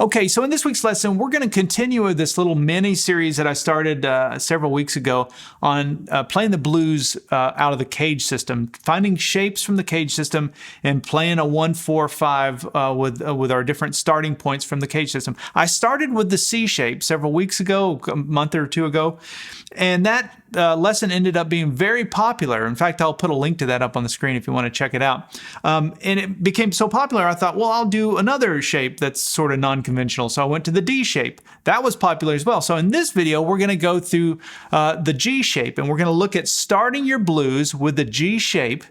Okay, so in this week's lesson, we're going to continue with this little mini series that I started several weeks ago on playing the blues out of the CAGED system, finding shapes from the CAGED system and playing a 1-4-5 with our different starting points from the CAGED system. I started with the C shape several weeks ago, a month or two ago, and that lesson ended up being very popular. In fact, I'll put a link to that up on the screen if you want to check it out. And it became so popular, I thought, well, I'll do another shape that's sort of non-conventional. So I went to the D shape. That was popular as well. So in this video, we're going to go through the G shape, and we're going to look at starting your blues with the G shape,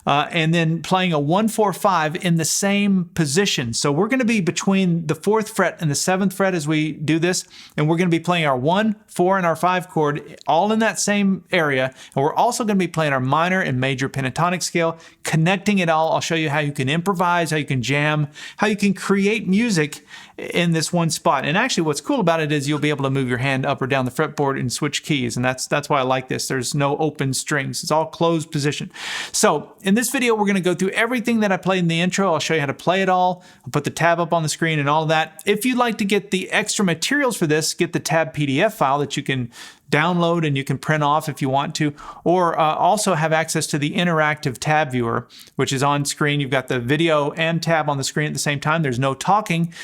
and then playing a 1-4-5 in the same position. So we're going to be between the 4th fret and the 7th fret as we do this, and we're going to be playing our 1, 4, and our 5 chord all in that same area. And we're also going to be playing our minor and major pentatonic scale, connecting it all. I'll show you how you can improvise, how you can jam, how you can create music in this one spot. And actually what's cool about it is you'll be able to move your hand up or down the fretboard and switch keys, and that's why I like this. There's no open strings. It's all closed position. So in this video, we're going to go through everything that I played in the intro. I'll show you how to play it all. I'll put the tab up on the screen and all of that. If you'd like to get the extra materials for this, get the tab PDF file that you can download and you can print off if you want to, or also have access to the interactive tab viewer, which is on screen. You've got the video and tab on the screen at the same time. There's no talking,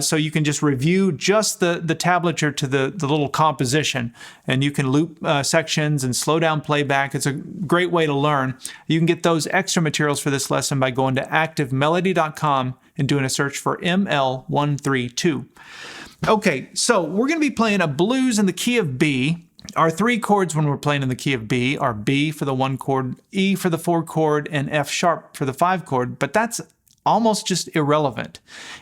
so you can just review just the tablature to the little composition, and you can loop sections and slow down playback. It's a great way to learn. You can get those extra materials for this lesson by going to activemelody.com and doing a search for ML132. Okay, so we're going to be playing a blues in the key of B. Our 3 chords when we're playing in the key of B are B for the 1 chord, E for the 4 chord, and F sharp for the 5 chord, but that's almost just irrelevant.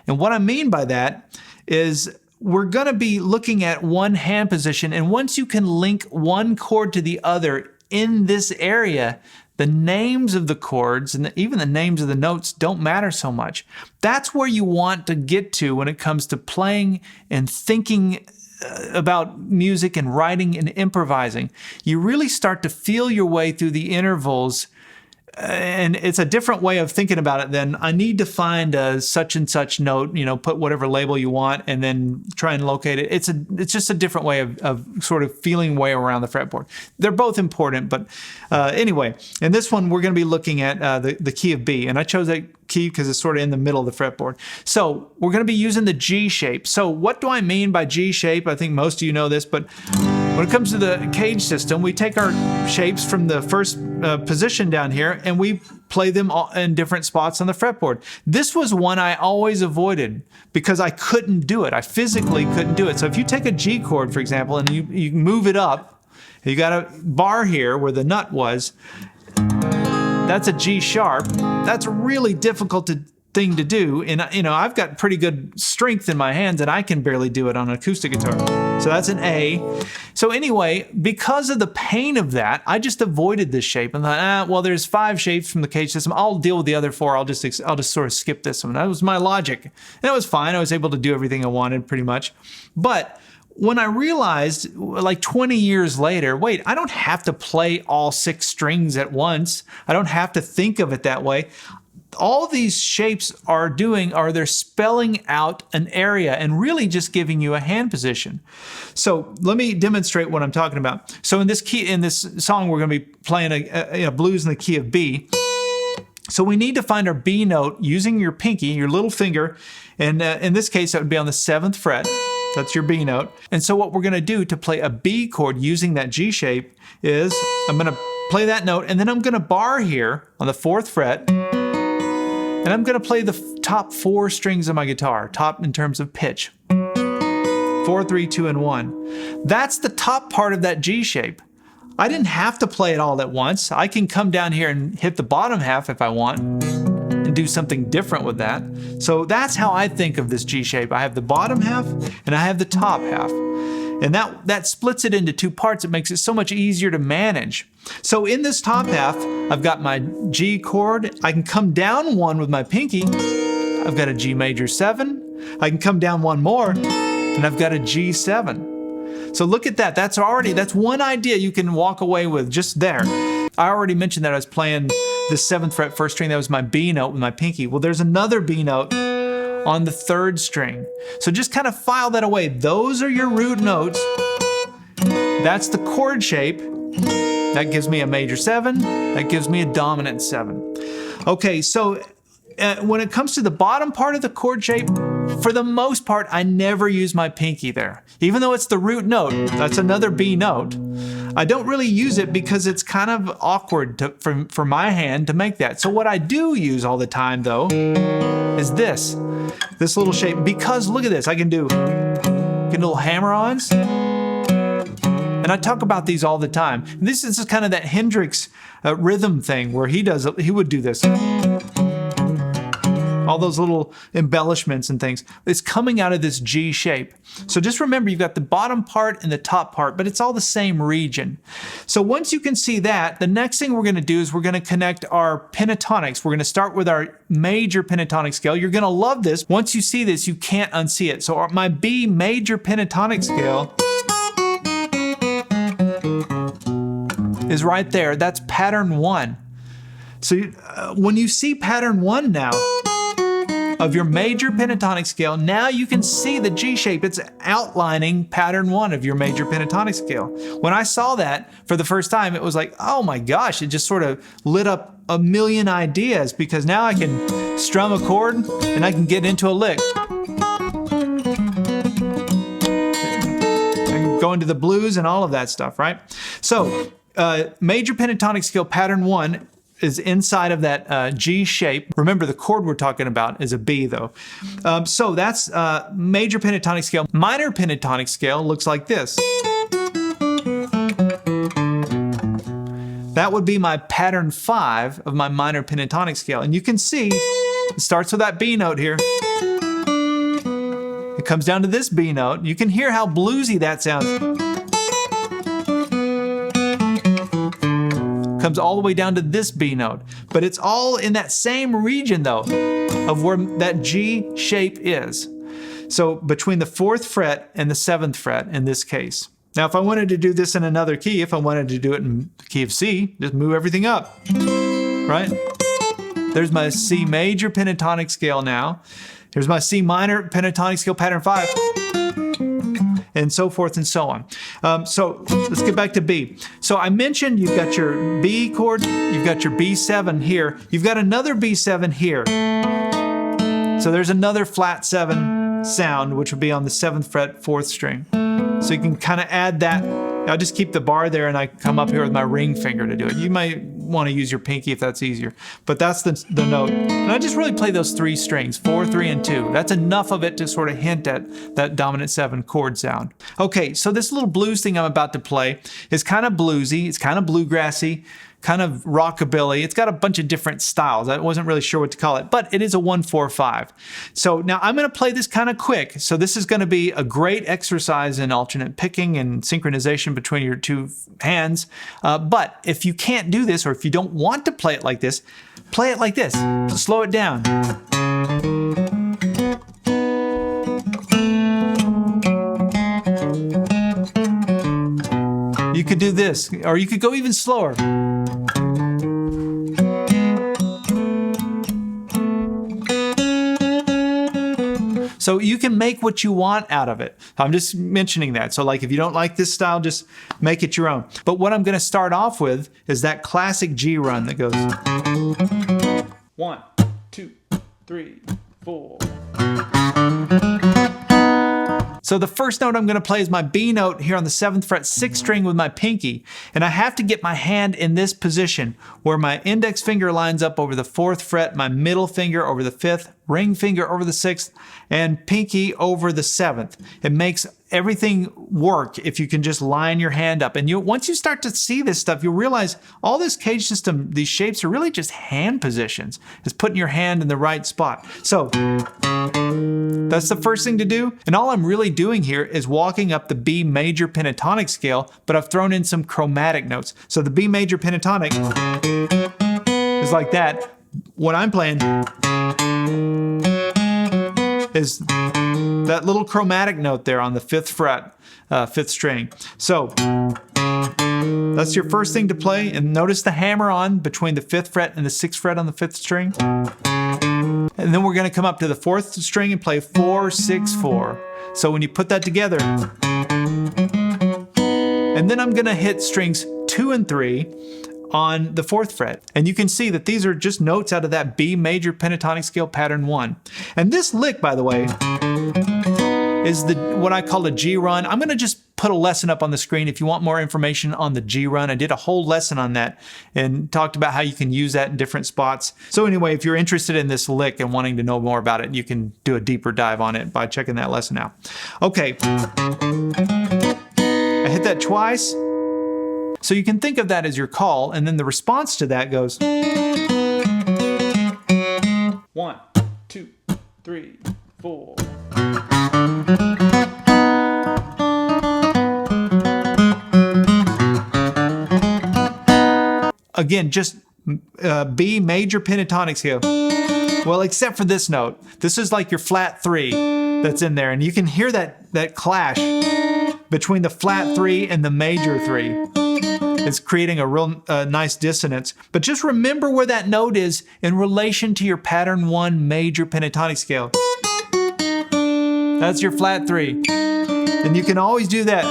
And what I mean by that is we're going to be looking at one hand position, and once you can link one chord to the other in this area, the names of the chords and even the names of the notes don't matter so much. That's where you want to get to when it comes to playing and thinking about music and writing and improvising. You really start to feel your way through the intervals, and it's a different way of thinking about it than I need to find a such and such note, you know, put whatever label you want and then try and locate it. It's just a different way of sort of feeling way around the fretboard. They're both important, but anyway, in this one we're going to be looking at the key of B, and I chose that key because it's sort of in the middle of the fretboard. So we're going to be using the G shape. So what do I mean by G shape? I think most of you know this, but when it comes to the CAGED system, we take our shapes from the first position down here and we play them all in different spots on the fretboard. This was one I always avoided because I couldn't do it. I physically couldn't do it. So if you take a G chord, for example, and you move it up, you got a bar here where the nut was, that's a G sharp. That's really difficult thing to do, and you know, I've got pretty good strength in my hands and I can barely do it on an acoustic guitar. So that's an A. So anyway, because of the pain of that, I just avoided this shape and thought, well, there's 5 shapes from the CAGED system. I'll deal with the other 4. I'll just sort of skip this one. That was my logic. And it was fine. I was able to do everything I wanted pretty much. But when I realized, like 20 years later, wait, I don't have to play all 6 strings at once. I don't have to think of it that way. All these shapes are they're spelling out an area and really just giving you a hand position. So let me demonstrate what I'm talking about. So in this song, we're going to be playing a blues in the key of B. So we need to find our B note using your pinky, your little finger, and in this case, that would be on the 7th fret. That's your B note. And so what we're going to do to play a B chord using that G shape is I'm going to play that note, and then I'm going to bar here on the 4th fret, and I'm going to play the top 4 strings of my guitar, top in terms of pitch. 4, 3, 2, and 1. That's the top part of that G shape. I didn't have to play it all at once. I can come down here and hit the bottom half if I want and do something different with that. So that's how I think of this G shape. I have the bottom half and I have the top half. And that splits it into 2 parts. It makes it so much easier to manage. So in this top half, I've got my G chord. I can come down 1 with my pinky. I've got a G major 7. I can come down 1 more, and I've got a G7. So look at that. That's one idea you can walk away with just there. I already mentioned that I was playing the 7th fret 1st string. That was my B note with my pinky. Well, there's another B note on the 3rd string. So just kind of file that away. Those are your root notes. That's the chord shape. That gives me a major 7. That gives me a dominant 7. Okay, so when it comes to the bottom part of the chord shape, for the most part, I never use my pinky there. Even though it's the root note, that's another B note, I don't really use it because it's kind of awkward for my hand to make that. So what I do use all the time, though, is this little shape. Because look at this, I can do little hammer-ons. And I talk about these all the time. And this is kind of that Hendrix rhythm thing where he would do this. All those little embellishments and things. It's coming out of this G shape. So just remember, you've got the bottom part and the top part, but it's all the same region. So once you can see that, the next thing we're going to do is we're going to connect our pentatonics. We're going to start with our major pentatonic scale. You're going to love this. Once you see this, you can't unsee it. So my B major pentatonic scale is right there. That's pattern 1. So when you see pattern 1 now, of your major pentatonic scale, now you can see the G shape. It's outlining pattern 1 of your major pentatonic scale. When I saw that for the first time, it was like, oh my gosh, it just sort of lit up a million ideas because now I can strum a chord and I can get into a lick. I can go into the blues and all of that stuff, right? So major pentatonic scale pattern 1 is inside of that G shape. Remember, the chord we're talking about is a B, though. So that's major pentatonic scale. Minor pentatonic scale looks like this. That would be my pattern 5 of my minor pentatonic scale. And you can see it starts with that B note here. It comes down to this B note. You can hear how bluesy that sounds. Comes all the way down to this B note. But it's all in that same region, though, of where that G shape is. So between the 4th fret and the 7th fret in this case. Now, if I wanted to do this in another key, if I wanted to do it in the key of C, just move everything up, right? There's my C major pentatonic scale now. Here's my C minor pentatonic scale pattern 5. And so forth and so on. So let's get back to B. So I mentioned you've got your B chord, you've got your B7 here, you've got another B7 here. So there's another flat 7 sound, which would be on the 7th fret, 4th string. So you can kind of add that. I'll just keep the bar there and I come up here with my ring finger to do it. You might want to use your pinky if that's easier, but that's the note. And I just really play those 3 strings, 4, 3, and 2. That's enough of it to sort of hint at that dominant 7 chord sound. Okay, so this little blues thing I'm about to play is kind of bluesy, it's kind of bluegrassy, kind of rockabilly. It's got a bunch of different styles. I wasn't really sure what to call it, but it is a 1-4-5. So now I'm going to play this kind of quick. So this is going to be a great exercise in alternate picking and synchronization between your 2 hands. But if you can't do this, or if you don't want to play it like this, play it like this. Slow it down. You could do this, or you could go even slower. So you can make what you want out of it. I'm just mentioning that. So like if you don't like this style, just make it your own. But what I'm going to start off with is that classic G run that goes 1, 2, 3, 4. So the first note I'm going to play is my B note here on the 7th fret, 6th string with my pinky. And I have to get my hand in this position where my index finger lines up over the 4th fret, my middle finger over the 5th, ring finger over the 6th, and pinky over the 7th. It makes everything work if you can just line your hand up. And once you start to see this stuff, you'll realize all this CAGED system, these shapes are really just hand positions. It's putting your hand in the right spot. So that's the first thing to do. And all I'm really doing here is walking up the B major pentatonic scale, but I've thrown in some chromatic notes. So the B major pentatonic is like that. What I'm playing is that little chromatic note there on the 5th fret, 5th string. So that's your first thing to play. And notice the hammer on between the 5th fret and the 6th fret on the 5th string. And then we're going to come up to the 4th string and play 4, 6, 4. So when you put that together, and then I'm going to hit strings 2 and 3 on the 4th fret. And you can see that these are just notes out of that B major pentatonic scale pattern 1. And this lick, by the way, is what I call a G run. I'm going to just put a lesson up on the screen if you want more information on the G run. I did a whole lesson on that and talked about how you can use that in different spots. So anyway, if you're interested in this lick and wanting to know more about it, you can do a deeper dive on it by checking that lesson out. Okay, I hit that twice. So you can think of that as your call, and then the response to that goes 1, 2, 3, 4. Again, just B major pentatonic scale. Well, except for this note. This is like your flat 3 that's in there, and you can hear that clash between the flat 3 and the major 3. It's creating a real nice dissonance. But just remember where that note is in relation to your pattern 1 major pentatonic scale. That's your flat 3. And you can always do that.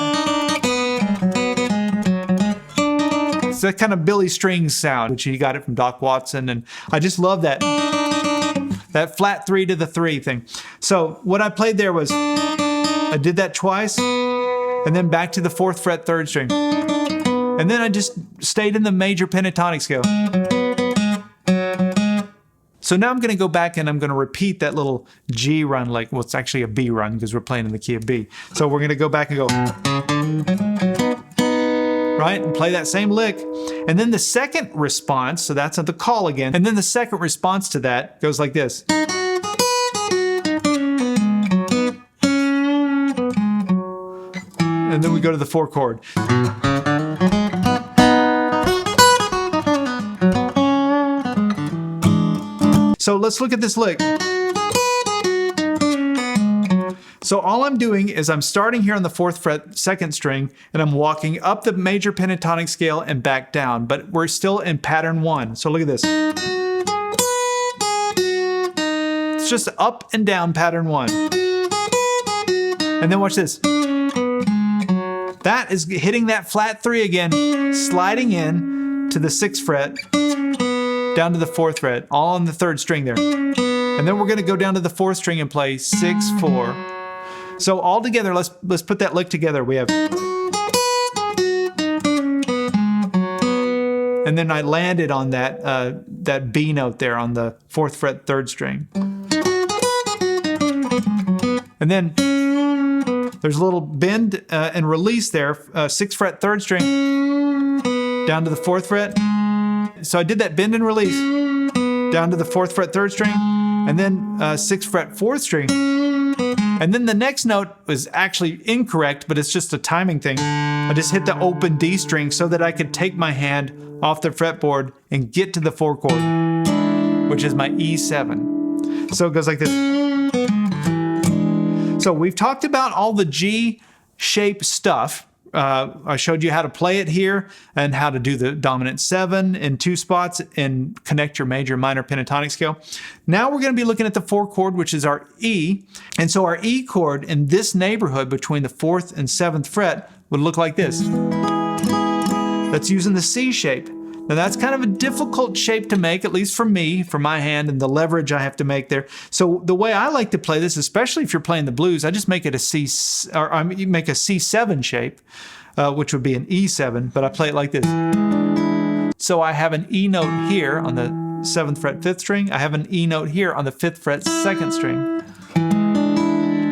It's that kind of Billy Strings sound, which he got it from Doc Watson. And I just love that flat 3 to the 3 thing. So what I played there was, I did that twice, and then back to the 4th fret 3rd string. And then I just stayed in the major pentatonic scale. So now I'm going to go back and I'm going to repeat that little G run, like, well, it's actually a B run because we're playing in the key of B. So we're going to go back and go, right, and play that same lick. And then the second response, so that's at the call again, and then the second response to that goes like this. And then we go to the 4 chord. So let's look at this lick. So all I'm doing is I'm starting here on the 4th fret 2nd string, and I'm walking up the major pentatonic scale and back down, but we're still in pattern 1. So look at this. It's just up and down pattern 1. And then watch this. That is hitting that flat 3 again, sliding in to the 6th fret, down to the 4th fret, all on the 3rd string there. And then we're going to go down to the 4th string and play 6, 4. So all together, let's put that lick together. We have, and then I landed on that B note there on the 4th fret 3rd string. And then there's a little bend and release there, 6th fret 3rd string, down to the 4th fret. So I did that bend and release down to the 4th fret 3rd string, and then 6th fret 4th string. And then the next note was actually incorrect, but it's just a timing thing. I just hit the open D string so that I could take my hand off the fretboard and get to the 4 chord, which is my E7. So it goes like this. So we've talked about all the G shape stuff. I showed you how to play it here and how to do the dominant 7 in 2 spots and connect your major minor pentatonic scale. Now we're going to be looking at the 4 chord, which is our E. And so our E chord in this neighborhood between the 4th and 7th fret would look like this. That's using the C shape. Now that's kind of a difficult shape to make, at least for me, for my hand and the leverage I have to make there. So the way I like to play this, especially if you're playing the blues, I just make it a C, or I make a C7 shape, which would be an E7, but I play it like this. So I have an E note here on the 7th fret 5th string. I have an E note here on the 5th fret 2nd string.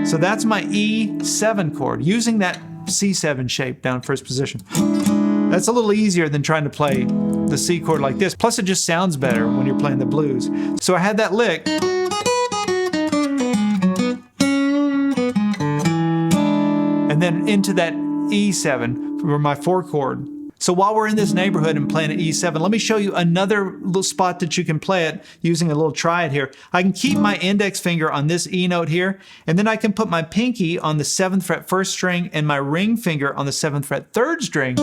So that's my E7 chord, using that C7 shape down first position. That's a little easier than trying to play the C chord like this. Plus it just sounds better when you're playing the blues. So I had that lick. And then into that E7 for my 4 chord. So while we're in this neighborhood and playing an E7, let me show you another little spot that you can play it using a little triad here. I can keep my index finger on this E note here, and then I can put my pinky on the 7th fret 1st string and my ring finger on the 7th fret 3rd string.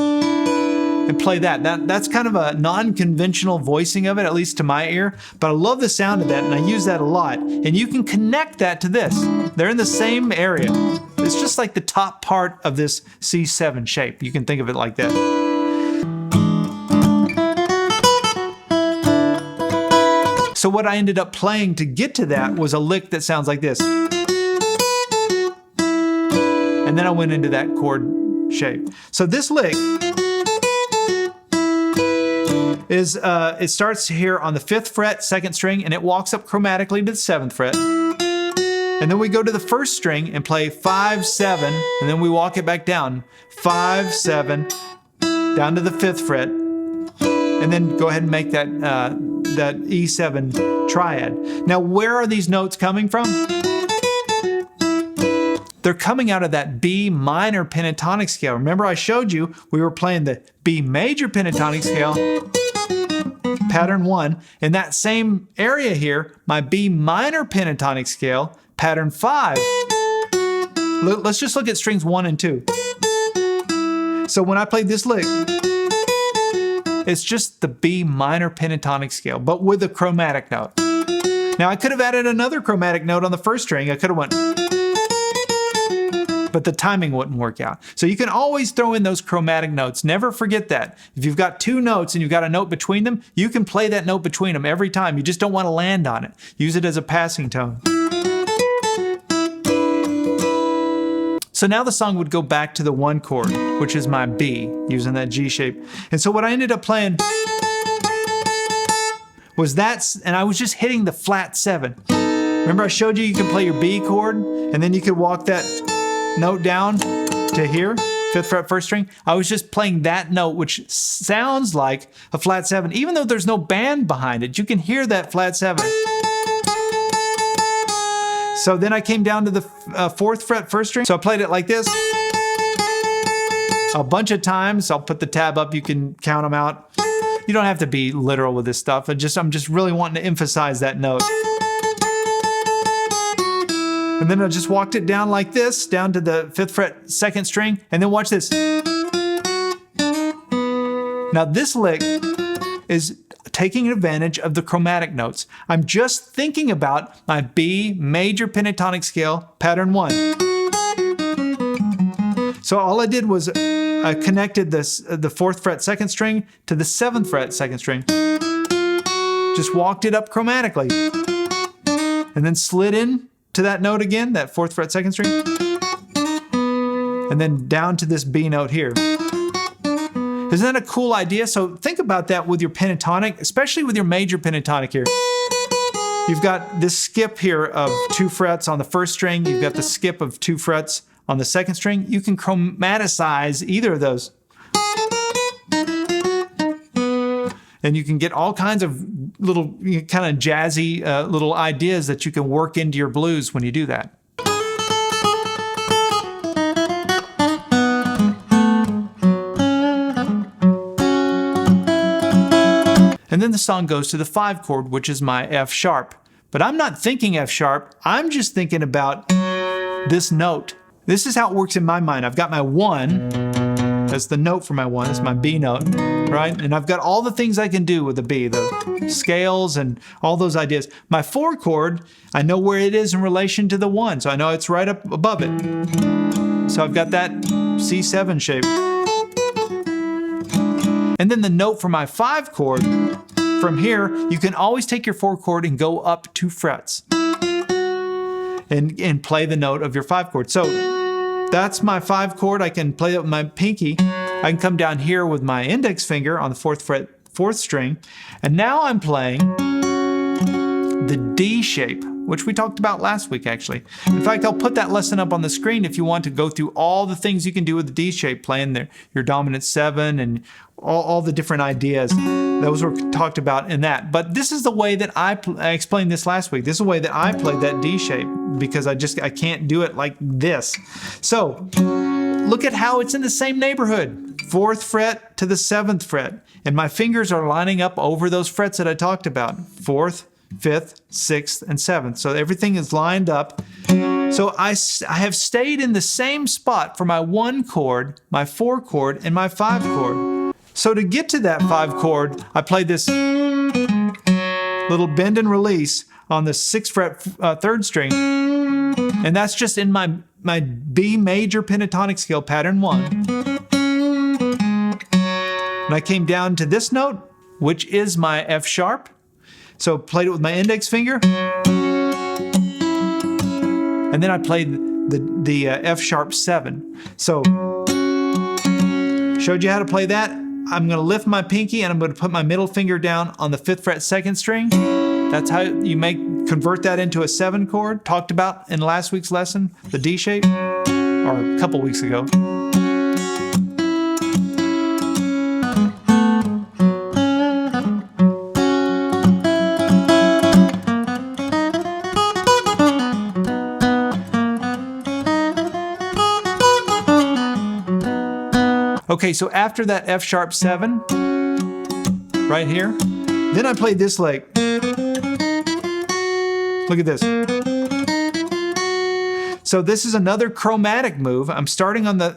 and play that. That's kind of a non-conventional voicing of it, at least to my ear, but I love the sound of that and I use that a lot. And you can connect that to this. They're in the same area. It's just like the top part of this C7 shape. You can think of it like that. So what I ended up playing to get to that was a lick that sounds like this. And then I went into that chord shape. So this lick is, it starts here on the 5th fret, 2nd string, and it walks up chromatically to the 7th fret. And then we go to the 1st string and play 5, 7, and then we walk it back down. 5, 7, down to the 5th fret, and then go ahead and make that, that E7 triad. Now, where are these notes coming from? They're coming out of that B minor pentatonic scale. Remember I showed you we were playing the B major pentatonic scale, pattern 1. In that same area here, my B minor pentatonic scale, pattern 5. Let's just look at strings 1 and 2. So when I played this lick, it's just the B minor pentatonic scale, but with a chromatic note. Now I could have added another chromatic note on the 1st string. I could have went, but the timing wouldn't work out. So you can always throw in those chromatic notes. Never forget that. If you've got 2 notes and you've got a note between them, you can play that note between them every time. You just don't want to land on it. Use it as a passing tone. So now the song would go back to the 1 chord, which is my B, using that G shape. And so what I ended up playing was that, and I was just hitting the flat 7. Remember I showed you could play your B chord, and then you could walk that note down to here, 5th fret, 1st string. I was just playing that note, which sounds like a flat 7. Even though there's no band behind it, you can hear that flat 7. So then I came down to the 4th fret, 1st string. So I played it like this a bunch of times. I'll put the tab up, you can count them out. You don't have to be literal with this stuff. I'm just really wanting to emphasize that note. And then I just walked it down like this, down to the 5th fret, 2nd string, and then watch this. Now this lick is taking advantage of the chromatic notes. I'm just thinking about my B major pentatonic scale, pattern 1. So all I did was I connected the 4th fret, 2nd string to the 7th fret, 2nd string. Just walked it up chromatically. And then slid in to that note again, that 4th fret, 2nd string. And then down to this B note here. Isn't that a cool idea? So think about that with your pentatonic, especially with your major pentatonic here. You've got this skip here of 2 frets on the 1st string. You've got the skip of 2 frets on the 2nd string. You can chromaticize either of those. And you can get all kinds of little kind of jazzy little ideas that you can work into your blues when you do that. And then the song goes to the 5 chord, which is my F sharp. But I'm not thinking F sharp, I'm just thinking about this note. This is how it works in my mind. I've got my 1, that's the note for my 1, that's my B note, right? And I've got all the things I can do with the B, the scales and all those ideas. My 4 chord, I know where it is in relation to the 1, so I know it's right up above it. So I've got that C7 shape. And then the note for my 5 chord, from here, you can always take your 4 chord and go up 2 frets and play the note of your 5 chord. So that's my 5 chord. I can play it with my pinky. I can come down here with my index finger on the 4th fret, 4th string. And now I'm playing the D shape, which we talked about last week, actually. In fact, I'll put that lesson up on the screen if you want to go through all the things you can do with the D shape, playing your dominant 7 and all the different ideas. Those were talked about in that. But this is the way that I explained this last week. This is the way that I played that D shape because I can't do it like this. So look at how it's in the same neighborhood. 4th fret to the 7th fret. And my fingers are lining up over those frets that I talked about. 4th, 5th, 6th, and 7th. So everything is lined up. So I have stayed in the same spot for my 1 chord, my 4 chord, and my 5 chord. So to get to that 5 chord, I played this little bend and release on the 6th fret 3rd string, and that's just in my B major pentatonic scale, pattern 1. And I came down to this note, which is my F sharp. So played it with my index finger, and then I played the F sharp 7. So showed you how to play that. I'm going to lift my pinky and I'm going to put my middle finger down on the 5th fret 2nd string. That's how you convert that into a 7 chord, talked about in last week's lesson, the D shape, or a couple weeks ago. Okay, so after that F sharp 7, right here, then I played this leg. Look at this. So this is another chromatic move. I'm starting on the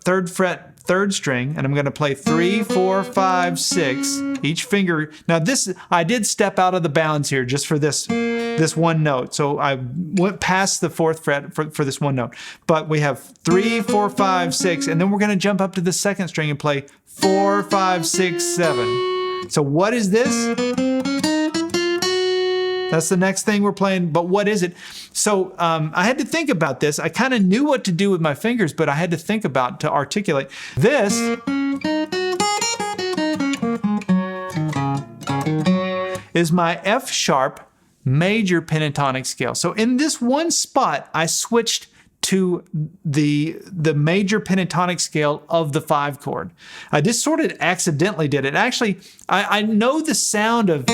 3rd fret 3rd string, and I'm going to play 3, 4, 5, 6, each finger. Now this, I did step out of the bounds here just for this one note. So I went past the 4th fret for this one note. But we have 3, 4, 5, 6, and then we're going to jump up to the 2nd string and play 4, 5, 6, 7. So what is this? That's the next thing we're playing, but what is it? So I had to think about this. I kind of knew what to do with my fingers, but I had to think about to articulate. This is my F sharp major pentatonic scale. So in this one spot, I switched to the major pentatonic scale of the 5 chord. I just sort of accidentally did it. Actually, I know the sound of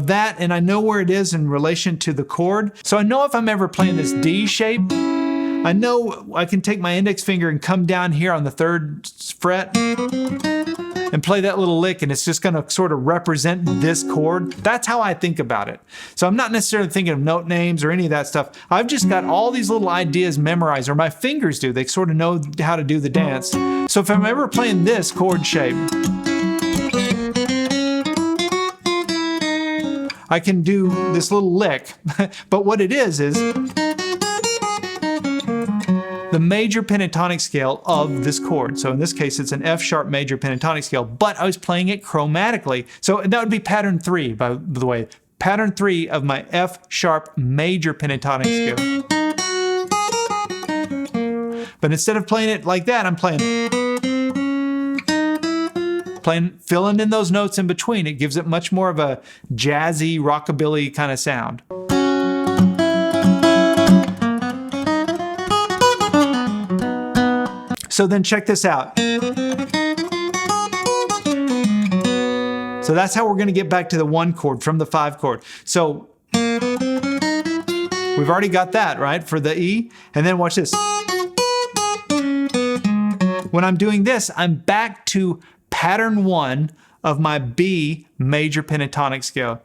that, and I know where it is in relation to the chord. So I know if I'm ever playing this D shape, I know I can take my index finger and come down here on the 3rd fret and play that little lick, and it's just going to sort of represent this chord. That's how I think about it. So I'm not necessarily thinking of note names or any of that stuff. I've just got all these little ideas memorized, or my fingers do. They sort of know how to do the dance. So if I'm ever playing this chord shape, I can do this little lick, but what it is the major pentatonic scale of this chord. So in this case, it's an F sharp major pentatonic scale, but I was playing it chromatically. So that would be pattern 3, by the way. Pattern 3 of my F sharp major pentatonic scale. But instead of playing it like that, I'm filling in those notes in between. It gives it much more of a jazzy, rockabilly kind of sound. So then check this out. So that's how we're going to get back to the 1 chord from the 5 chord. So we've already got that, right, for the E. And then watch this. When I'm doing this, I'm back to pattern 1 of my B major pentatonic scale.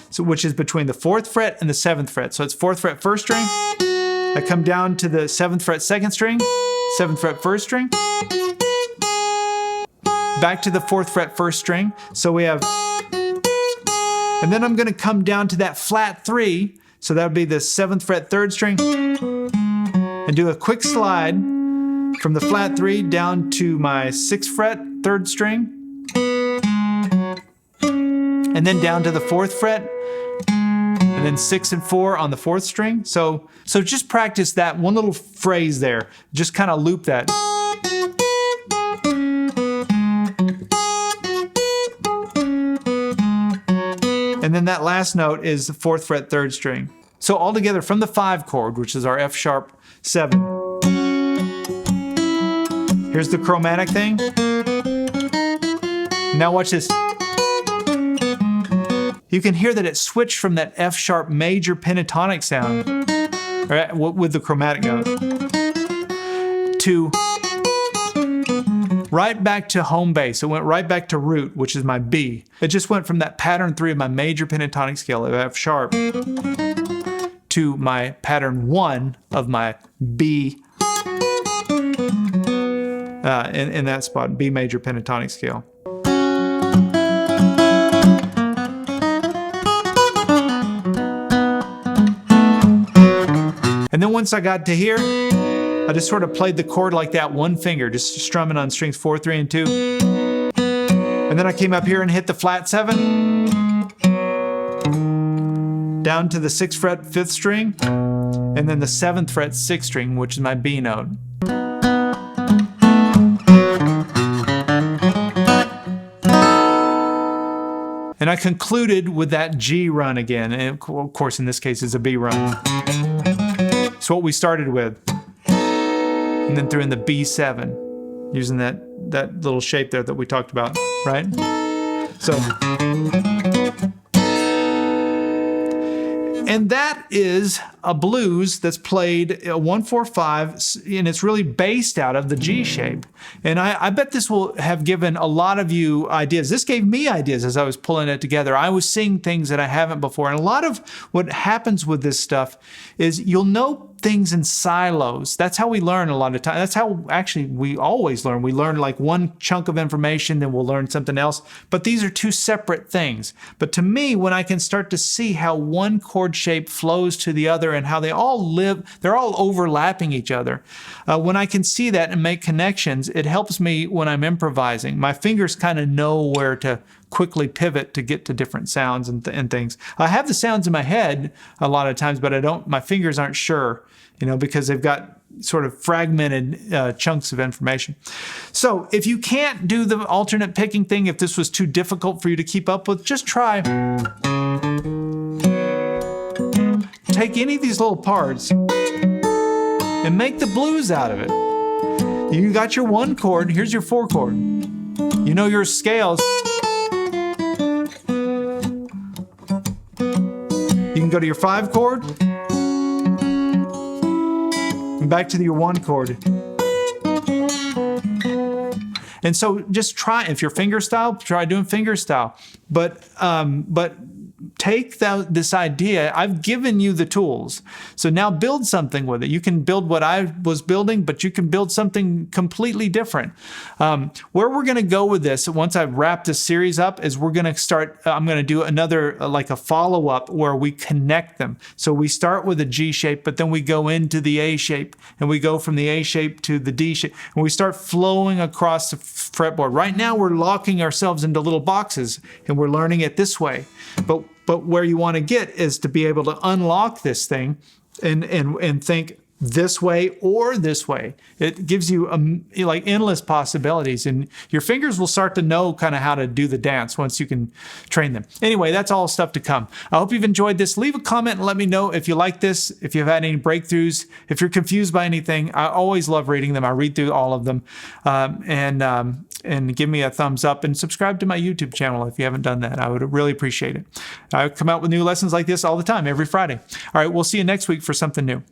So which is between the 4th fret and the 7th fret. So it's 4th fret 1st string. I come down to the 7th fret 2nd string, 7th fret 1st string, back to the 4th fret 1st string. So we have, and then I'm going to come down to that flat 3. So that would be the 7th fret 3rd string, and do a quick slide from the flat 3 down to my 6th fret 3rd string, and then down to the 4th fret, and then 6 and 4 on the 4th string. So just practice that one little phrase there. Just kind of loop that. And then that last note is the 4th fret 3rd string. So all together from the 5 chord, which is our F sharp 7. Here's the chromatic thing. Now watch this. You can hear that it switched from that F sharp major pentatonic sound, right, with the chromatic note, to right back to home base. It went right back to root, which is my B. It just went from that pattern 3 of my major pentatonic scale of F sharp to my pattern 1 of my B in that spot, B major pentatonic scale. And then once I got to here, I just sort of played the chord like that, one finger, just strumming on strings 4, 3, and 2. And then I came up here and hit the flat 7, down to the 6th fret 5th string, and then the 7th fret 6th string, which is my B note. And I concluded with that G run again. And of course, in this case, it's a B run. It's what we started with. And then threw in the B7, using that little shape there that we talked about, right? So, and that is a blues that's played 1-4-5, and it's really based out of the G shape. And I bet this will have given a lot of you ideas. This gave me ideas as I was pulling it together. I was seeing things that I haven't before. And a lot of what happens with this stuff is you'll know things in silos. That's how we learn a lot of times. That's how actually we always learn. We learn like one chunk of information, then we'll learn something else. But these are two separate things. But to me, when I can start to see how one chord shape flows to the other and how they all live, they're all overlapping each other. When I can see that and make connections, it helps me when I'm improvising. My fingers kind of know where to quickly pivot to get to different sounds and things. I have the sounds in my head a lot of times, but my fingers aren't sure, because they've got sort of fragmented chunks of information. So if you can't do the alternate picking thing, if this was too difficult for you to keep up with, just try. Take any of these little parts and make the blues out of it. You got your 1 chord, here's your 4 chord. You know your scales. You can go to your 5 chord, and back to your 1 chord. And so just try, if you're fingerstyle, try doing fingerstyle. But take this idea. I've given you the tools. So now build something with it. You can build what I was building, but you can build something completely different. Where we're going to go with this, once I've wrapped this series up, is we're going to start, I'm going to do another, like a follow-up where we connect them. So we start with a G shape, but then we go into the A shape, and we go from the A shape to the D shape, and we start flowing across the fretboard. Right now, we're locking ourselves into little boxes, and we're learning it this way. But where you want to get is to be able to unlock this thing and think this way or this way. It gives you like endless possibilities, and your fingers will start to know kind of how to do the dance once you can train them. Anyway, that's all stuff to come. I hope you've enjoyed this. Leave a comment and let me know if you like this, if you've had any breakthroughs, if you're confused by anything. I always love reading them. I read through all of them. And give me a thumbs up and subscribe to my YouTube channel if you haven't done that. I would really appreciate it. I come out with new lessons like this all the time, every Friday. All right, we'll see you next week for something new.